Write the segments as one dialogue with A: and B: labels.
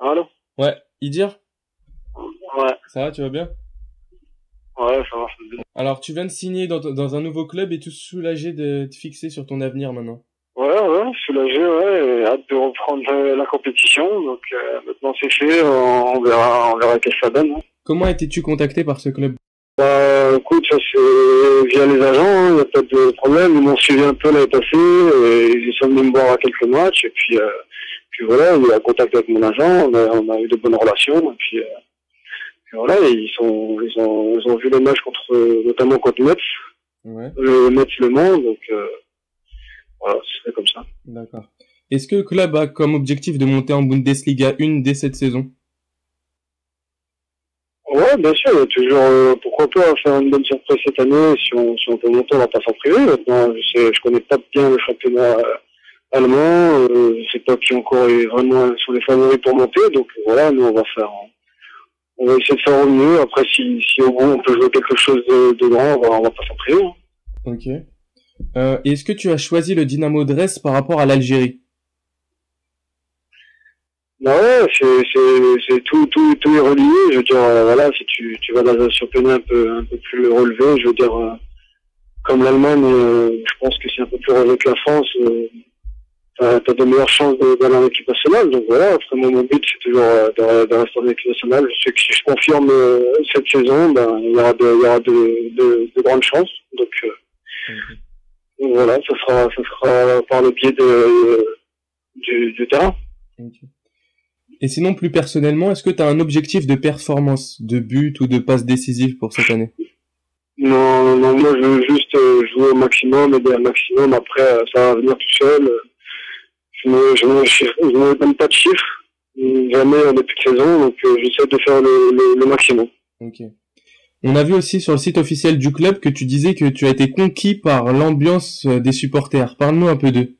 A: Allô?
B: Ouais, Idir,
A: Ouais,
B: ça va, tu vas bien?
A: ouais, ça marche bien.
B: Alors, tu viens de signer dans un nouveau club et tout soulagé de te fixer sur ton avenir maintenant.
A: Ouais, je suis soulagé, ouais, et hâte de reprendre la compétition. Donc maintenant c'est fait, on verra qu'est-ce que ça donne, hein.
B: Comment étais-tu contacté par ce club?
A: Écoute, ça c'est via les agents, il n'y a pas de problème. Ils m'ont suivi un peu l'année passée, et ils sont venus me voir à quelques matchs, et puis voilà, il y a contact avec mon agent, on a eu de bonnes relations, et puis voilà, et ils ont vu le match notamment contre Metz,
B: Ouais,
A: le Metz Le Mans, donc voilà, c'est comme ça.
B: d'accord. Est-ce que le club a comme objectif de monter en Bundesliga 1 dès cette saison?
A: Ouais, bien sûr, il y a toujours, pourquoi pas faire une bonne surprise cette année, si on peut monter, on va pas s'en priver. Maintenant, je connais pas bien le championnat allemand, je sais pas qui encore est vraiment sur les favoris pour monter, donc voilà, nous on va essayer de faire au mieux. Après, si au bout on peut jouer quelque chose de grand, on va pas s'en priver, hein.
B: Ok. Est-ce que tu as choisi le Dynamo Dres par rapport à l'Algérie?
A: Bah ouais, c'est tout est relié. Je veux dire, voilà, si tu vas dans un championnat un peu plus relevé, je veux dire, comme l'Allemagne, je pense que c'est un peu plus relevé que la France. T'as de meilleures chances d'aller en équipe nationale. Donc voilà, après moi, mon but, c'est toujours de rester en équipe nationale. Je sais que si je confirme cette saison, ben, il y aura de grandes chances.
B: Ok.
A: Donc voilà, ça sera par le biais du terrain.
B: Ok. Et sinon, plus personnellement, est-ce que tu as un objectif de performance, de but ou de passe décisive pour cette année?
A: Non, moi je veux juste jouer au maximum, aider au maximum. Après, ça va venir tout seul. Je me donne pas de chiffres, jamais en début de saison, donc j'essaie de faire le maximum.
B: Ok. On a vu aussi sur le site officiel du club que tu disais que tu as été conquis par l'ambiance des supporters. Parle-nous un peu d'eux.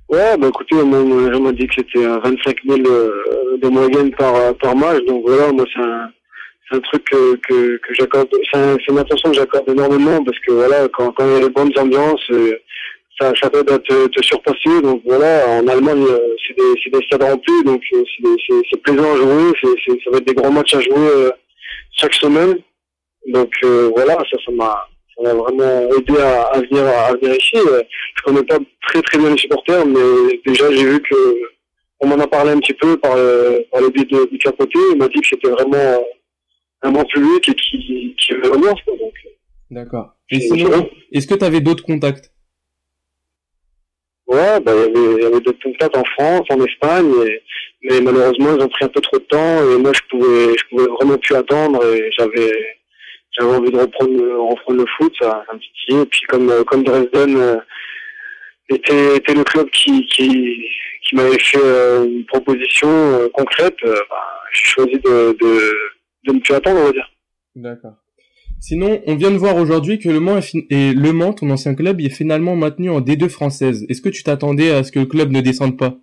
A: Ouais, bah écoutez, on m'a dit que c'était 25 000 de moyenne par match, donc voilà, moi c'est un truc que j'accorde, c'est une attention que j'accorde énormément, parce que voilà, quand il y a les bonnes ambiances, ça t'aide à te surpasser. Donc voilà, en Allemagne, c'est des stades remplis, donc c'est plaisant à jouer, ça va être des grands matchs à jouer chaque semaine. Donc voilà, ça m'a vraiment aidé à venir ici. Je connais pas très bien les supporters, mais déjà j'ai vu que on m'en a parlé un petit peu par le biais du capoté. Il m'a dit que c'était vraiment un bon public et qui avait l'ambiance, quoi. Donc
B: D'accord. Et
A: c'est
B: sinon,
A: bon.
B: est-ce que tu avais d'autres contacts?
A: Ouais, bah il y avait d'autres contacts en France, en Espagne, mais malheureusement ils ont pris un peu trop de temps et moi je pouvais vraiment plus attendre et j'avais envie de reprendre le foot, ça me titillait. Et puis comme Dresden était le club qui m'avait fait une proposition concrète, bah, j'ai choisi de ne plus attendre, on va dire.
B: D'accord. Sinon, on vient de voir aujourd'hui que Le Mans, ton ancien club, est finalement maintenu en D2 française. Est-ce que tu t'attendais à ce que le club ne descende pas?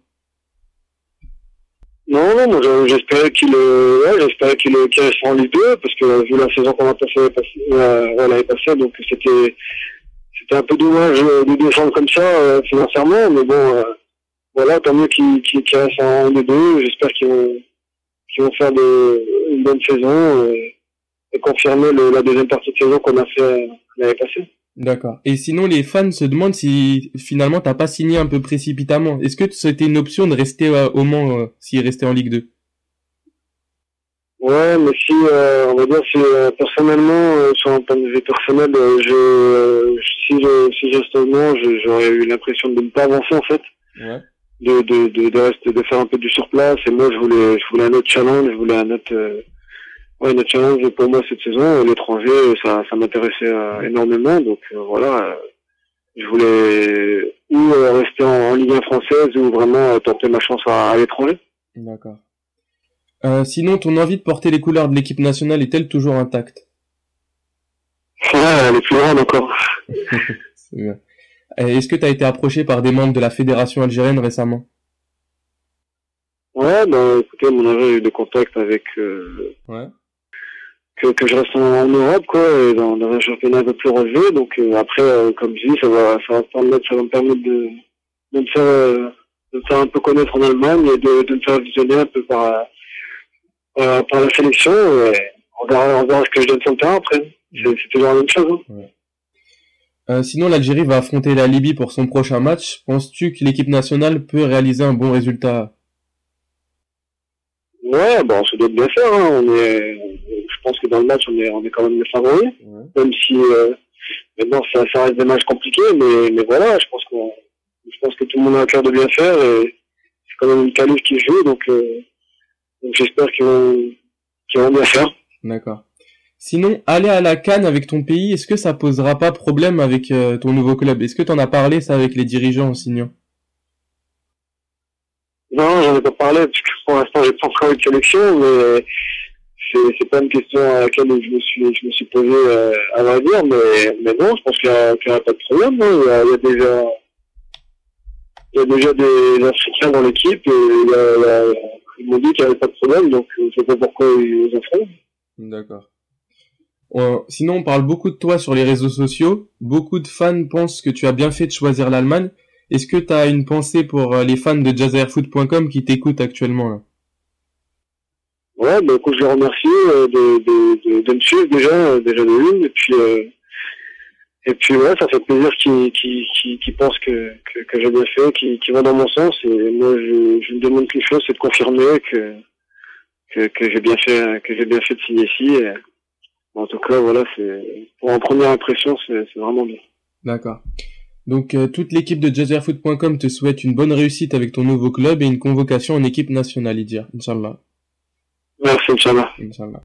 A: Non, moi j'espérais qu'il reste en Ligue 2 parce que vu la saison qu'on a l'année passée, donc c'était un peu dommage de descendre comme ça financièrement, mais bon, voilà, tant mieux qu'ils restent en Ligue 2. J'espère qu'ils vont faire une bonne saison et confirmer la deuxième partie de saison qu'on a fait l'année passée.
B: D'accord. Et sinon, les fans se demandent si finalement t'as pas signé un peu précipitamment. Est-ce que c'était une option de rester au Mans s'il restait en Ligue 2?
A: Ouais, mais si, on va dire, si personnellement, sur un point de vue personnel, si je restais au Mans, j'aurais eu l'impression de ne pas avancer en fait,
B: Ouais.
A: de faire un peu du surplace. Et moi, je voulais un autre challenge, je voulais notre challenge pour moi cette saison. L'étranger, ça m'intéressait énormément, donc voilà, je voulais ou rester en Ligue 1 française ou vraiment tenter ma chance à l'étranger.
B: D'accord. Sinon, ton envie de porter les couleurs de l'équipe nationale est-elle toujours intacte?
A: Ouais, elle est plus grande encore.
B: C'est bien. Est-ce que t'as été approché par des membres de la fédération algérienne récemment?
A: Ouais, bah écoutez, mon agent a eu des contacts avec
B: Ouais.
A: que je reste en Europe, quoi, et dans un championnat un peu plus relevé. Donc après, comme je dis, ça va me permettre de me faire me faire un peu connaître en Allemagne et de me faire visionner un peu par la sélection. Et on verra ce que je donne sur le terrain après. C'est toujours la même chose. Hein.
B: Ouais. Sinon, l'Algérie va affronter la Libye pour son prochain match. Penses-tu que l'équipe nationale peut réaliser un bon résultat?
A: Ouais, bon, ça doit bien faire. Hein. Je pense que dans le match, on est quand même les favoris. Ouais. Même si maintenant ça reste des matchs compliqués, mais voilà, je pense que tout le monde a à cœur de bien faire et c'est quand même une qualif qui joue, donc j'espère qu'ils vont bien faire.
B: D'accord. Sinon, aller à la CAN avec ton pays, est-ce que ça posera pas problème avec ton nouveau club? Est-ce que t'en as parlé ça avec les dirigeants en signant?
A: Non, j'en ai pas parlé parce que pour l'instant j'ai pas encore eu de sélection, mais c'est pas une question à laquelle je me suis posé à vrai dire, mais non, je pense qu'il y a pas de problème. Hein. Il y a déjà des Africains dans l'équipe et ils m'ont dit qu'il y avait pas de problème, donc je sais pas pourquoi ils en font.
B: D'accord. Sinon, on parle beaucoup de toi sur les réseaux sociaux. Beaucoup de fans pensent que tu as bien fait de choisir l'Allemagne. Est-ce que tu as une pensée pour les fans de jazzairfoot.com qui t'écoutent actuellement là?
A: Ouais, bah écoute, je les remercie de me suivre déjà de une, et puis ouais, ça fait plaisir qu'ils pensent que j'ai bien fait, qu'ils vont dans mon sens, et moi je me demande qu'une chose, c'est de confirmer que j'ai bien fait de signer ici. Et en tout cas, voilà, pour en première impression, c'est vraiment bien.
B: D'accord. Donc toute l'équipe de jazzairfoot.com te souhaite une bonne réussite avec ton nouveau club et une convocation en équipe nationale, Idir, Inch'Allah.
A: Merci, Inch'Allah.
B: Inch'Allah.